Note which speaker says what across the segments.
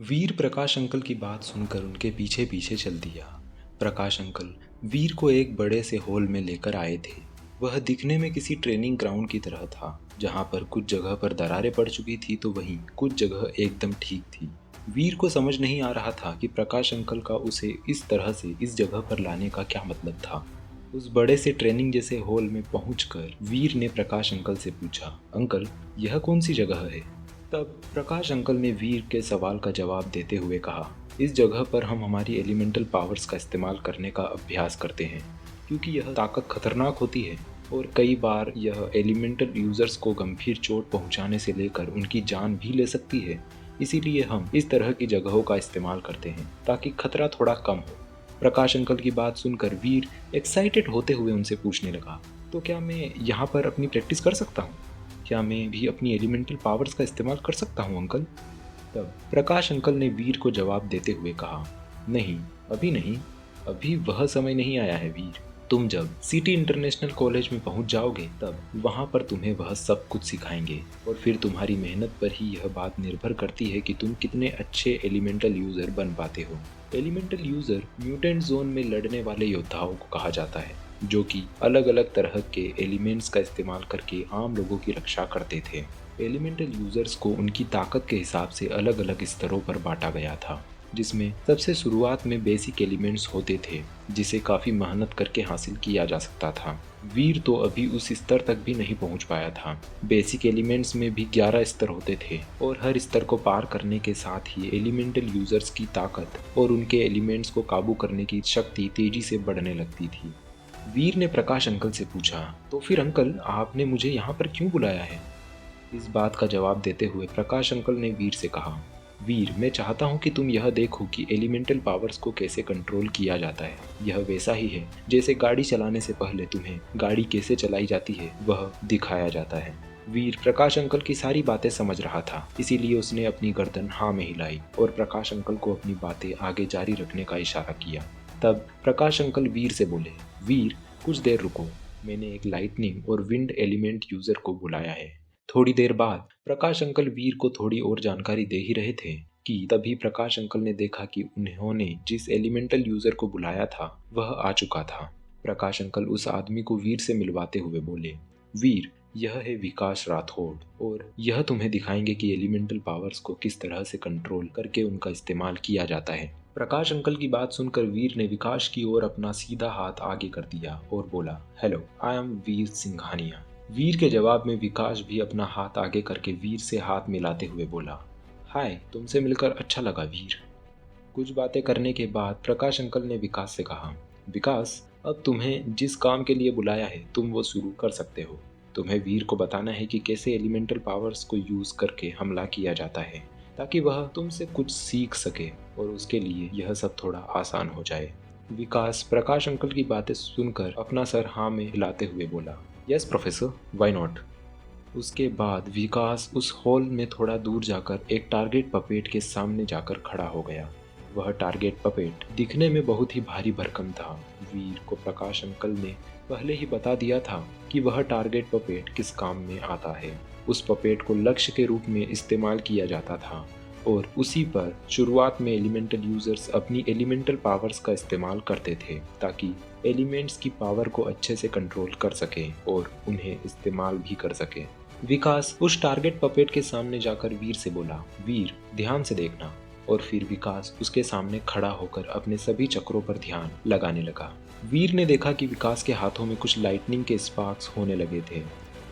Speaker 1: वीर प्रकाश uncle की बात सुनकर उनके पीछे पीछे चल दिया। प्रकाश अंकल वीर को एक बड़े से हॉल में लेकर आए थे। वह दिखने में किसी ट्रेनिंग ग्राउंड की तरह था, जहाँ पर कुछ जगह पर दरारें पड़ चुकी थी तो वहीं कुछ जगह एकदम ठीक थी। वीर को समझ नहीं आ रहा था कि प्रकाश अंकल का उसे इस तरह से इस जगह पर लाने का क्या मतलब था। उस बड़े से ट्रेनिंग जैसे हॉल में पहुंचकर वीर ने प्रकाश अंकल से पूछा, अंकल यह कौन सी जगह है? तब प्रकाश अंकल ने वीर के सवाल का जवाब देते हुए कहा, इस जगह पर हम हमारी एलिमेंटल पावर्स का इस्तेमाल करने का अभ्यास करते हैं, क्योंकि यह ताकत खतरनाक होती है और कई बार यह एलिमेंटल यूजर्स को गंभीर चोट पहुंचाने से लेकर उनकी जान भी ले सकती है। इसीलिए हम इस तरह की जगहों का इस्तेमाल करते हैं ताकि खतरा थोड़ा कम हो। प्रकाश अंकल की बात सुनकर वीर एक्साइटेड होते हुए उनसे पूछने लगा, तो क्या मैं यहाँ पर अपनी प्रैक्टिस कर सकता हूँ? क्या मैं भी अपनी एलिमेंटल पावर्स का इस्तेमाल कर सकता हूँ अंकल? तब प्रकाश अंकल ने वीर को जवाब देते हुए कहा, नहीं अभी नहीं, अभी वह समय नहीं आया है वीर। तुम जब सिटी इंटरनेशनल कॉलेज में पहुंच जाओगे तब वहां पर तुम्हें वह सब कुछ सिखाएंगे और फिर तुम्हारी मेहनत पर ही यह बात निर्भर करती है कि तुम कितने अच्छे एलिमेंटल यूजर बन पाते हो। एलिमेंटल यूजर म्यूटेंट जोन में लड़ने वाले योद्धाओं को कहा जाता है, जो कि अलग अलग तरह के एलिमेंट्स का इस्तेमाल करके आम लोगों की रक्षा करते थे। एलिमेंटल यूजर्स को उनकी ताकत के हिसाब से अलग अलग स्तरों पर बांटा गया था, जिसमें सबसे शुरुआत में बेसिक एलिमेंट्स होते थे जिसे काफ़ी मेहनत करके हासिल किया जा सकता था। वीर तो अभी उस स्तर तक भी नहीं पहुंच पाया था। बेसिक एलिमेंट्स में भी 11 स्तर होते थे और हर स्तर को पार करने के साथ ही एलिमेंटल यूजर्स की ताकत और उनके एलिमेंट्स को काबू करने की शक्ति तेजी से बढ़ने लगती थी। वीर ने प्रकाश अंकल से पूछा, तो फिर अंकल आपने मुझे यहाँ पर क्यों बुलाया है? इस बात का जवाब देते हुए प्रकाश अंकल ने वीर से कहा, वीर मैं चाहता हूँ कि तुम यह देखो कि एलिमेंटल पावर्स को कैसे कंट्रोल किया जाता है। यह वैसा ही है जैसे गाड़ी चलाने से पहले तुम्हें गाड़ी कैसे चलाई जाती है वह दिखाया जाता है। वीर प्रकाश अंकल की सारी बातें समझ रहा था, इसीलिए उसने अपनी गर्दन हाँ में हिलाई और प्रकाश अंकल को अपनी बातें आगे जारी रखने का इशारा किया। तब प्रकाश अंकल वीर से बोले, वीर कुछ देर रुको, मैंने एक लाइटनिंग और विंड एलिमेंट यूजर को बुलाया है। थोड़ी देर बाद प्रकाश अंकल वीर को थोड़ी और जानकारी दे ही रहे थे कि तभी प्रकाश अंकल ने देखा कि उन्होंने जिस एलिमेंटल यूजर को बुलाया था वह आ चुका था। प्रकाश अंकल उस आदमी को वीर से मिलवाते हुए बोले, वीर यह है विकास राठौड़ और यह तुम्हें दिखाएंगे कि एलिमेंटल पावर्स को किस तरह से कंट्रोल करके उनका इस्तेमाल किया जाता है। प्रकाश अंकल की बात सुनकर वीर ने विकास की ओर अपना सीधा हाथ आगे कर दिया और बोला, हेलो आई एम वीर सिंघानिया। वीर के जवाब में विकास भी अपना हाथ आगे करके वीर से हाथ मिलाते हुए बोला, हाय तुमसे मिलकर अच्छा लगा वीर। कुछ बातें करने के बाद प्रकाश अंकल ने विकास से कहा, विकास अब तुम्हें जिस काम के लिए बुलाया है तुम वो शुरू कर सकते हो। तुम्हें वीर को बताना है कि कैसे एलिमेंटल पावर्स को यूज करके हमला किया जाता है, ताकि वह तुमसे कुछ सीख सके और उसके लिए यह सब थोड़ा आसान हो जाए। विकास प्रकाश अंकल की बातें सुनकर अपना सर हाँ में हिलाते हुए बोला, यस प्रोफेसर, व्हाई नॉट। उसके बाद विकास उस हॉल में थोड़ा दूर जाकर एक टारगेट पपेट के सामने जाकर खड़ा हो गया। वह टारगेट पपेट दिखने में बहुत ही भारी भरकम था। वीर को प्रकाश अंकल ने पहले ही बता दिया था कि वह टारगेट पपेट किस काम में आता है। उस पपेट को लक्ष्य के रूप में इस्तेमाल किया जाता था और उसी पर शुरुआत में एलिमेंटल यूजर्स अपनी एलिमेंटल पावर्स का इस्तेमाल करते थे ताकि एलिमेंट्स की पावर को अच्छे से कंट्रोल कर सके और उन्हें इस्तेमाल भी कर सके। विकास उस टारगेट पपेट के सामने जाकर वीर से बोला, वीर ध्यान से देखना। और फिर विकास उसके सामने खड़ा होकर अपने सभी चक्रों पर ध्यान लगाने लगा। वीर ने देखा कि विकास के हाथों में कुछ लाइटनिंग के स्पार्क्स होने लगे थे।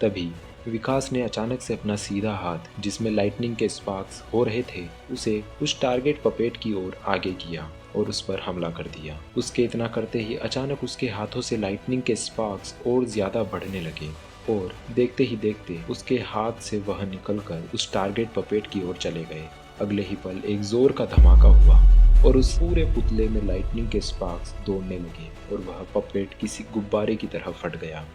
Speaker 1: तभी विकास ने अचानक से अपना सीधा हाथ जिसमें लाइटनिंग के स्पार्क्स हो रहे थे उसे उस टारगेट पपेट की ओर आगे किया और उस पर हमला कर दिया। उसके इतना करते ही अचानक उसके हाथों से लाइटनिंग के स्पार्क्स और ज्यादा बढ़ने लगे और देखते ही देखते उसके हाथ से वह निकलकर उस टारगेट पपेट की ओर चले गए। अगले ही पल एक जोर का धमाका हुआ और उस पूरे पुतले में लाइटनिंग के स्पार्क्स दौड़ने लगे और वह पपेट किसी गुब्बारे की तरह फट गया।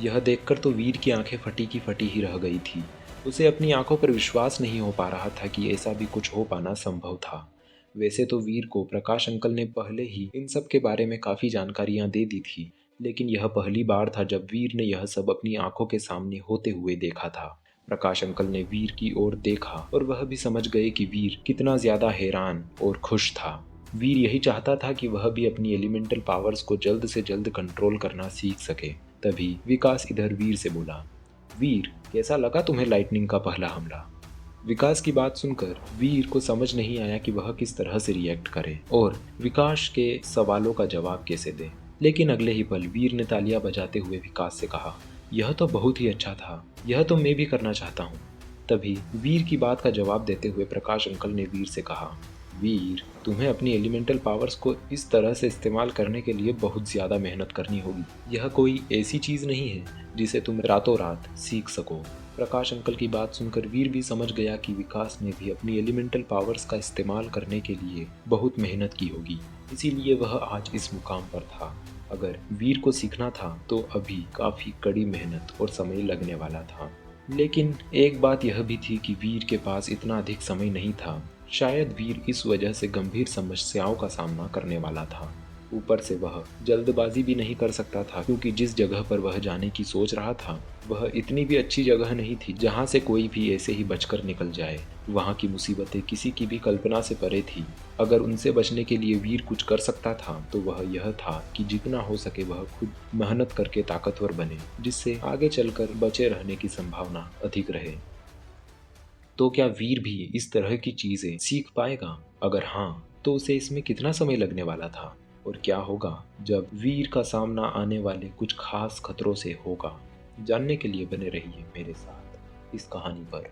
Speaker 1: यह देखकर तो वीर की आंखें फटी की फटी ही रह गई थी। उसे अपनी आंखों पर विश्वास नहीं हो पा रहा था कि ऐसा भी कुछ हो पाना संभव था। वैसे तो वीर को प्रकाश अंकल ने पहले ही इन सब के बारे में काफ़ी जानकारियां दे दी थी, लेकिन यह पहली बार था जब वीर ने यह सब अपनी आंखों के सामने होते हुए देखा था। प्रकाश अंकल ने वीर की ओर देखा और वह भी समझ गए कि वीर कितना ज्यादा हैरान और खुश था। वीर यही चाहता था कि वह भी अपनी एलिमेंटल पावर्स को जल्द से जल्द कंट्रोल करना सीख सके। तभी विकास इधर वीर से बोला, वीर कैसा लगा तुम्हें लाइटनिंग का पहला हमला? विकास की बात सुनकर वीर को समझ नहीं आया कि वह किस तरह से रिएक्ट करे और विकास के सवालों का जवाब कैसे दे। लेकिन अगले ही पल वीर ने तालियां बजाते हुए विकास से कहा, यह तो बहुत ही अच्छा था, यह तो मैं भी करना चाहता हूँ। तभी वीर की बात का जवाब देते हुए प्रकाश अंकल ने वीर से कहा, वीर तुम्हें अपनी एलिमेंटल पावर्स को इस तरह से इस्तेमाल करने के लिए बहुत ज़्यादा मेहनत करनी होगी। यह कोई ऐसी चीज़ नहीं है जिसे तुम रातों रात सीख सको। प्रकाश अंकल की बात सुनकर वीर भी समझ गया कि विकास ने भी अपनी एलिमेंटल पावर्स का इस्तेमाल करने के लिए बहुत मेहनत की होगी, इसीलिए वह आज इस मुकाम पर था। अगर वीर को सीखना था तो अभी काफ़ी कड़ी मेहनत और समय लगने वाला था। लेकिन एक बात यह भी थी कि वीर के पास इतना अधिक समय नहीं था। शायद वीर इस वजह से गंभीर समस्याओं का सामना करने वाला था। ऊपर से वह जल्दबाजी भी नहीं कर सकता था, क्योंकि जिस जगह पर वह जाने की सोच रहा था वह इतनी भी अच्छी जगह नहीं थी जहां से कोई भी ऐसे ही बचकर निकल जाए। वहां की मुसीबतें किसी की भी कल्पना से परे थी। अगर उनसे बचने के लिए वीर कुछ कर सकता था तो वह यह था कि जितना हो सके वह खुद मेहनत करके ताकतवर बने, जिससे आगे चलकर बचे रहने की संभावना अधिक रहे। तो क्या वीर भी इस तरह की चीजें सीख पाएगा? अगर हाँ, तो उसे इसमें कितना समय लगने वाला था? और क्या होगा जब वीर का सामना आने वाले कुछ खास खतरों से होगा? जानने के लिए बने रहिए मेरे साथ इस कहानी पर।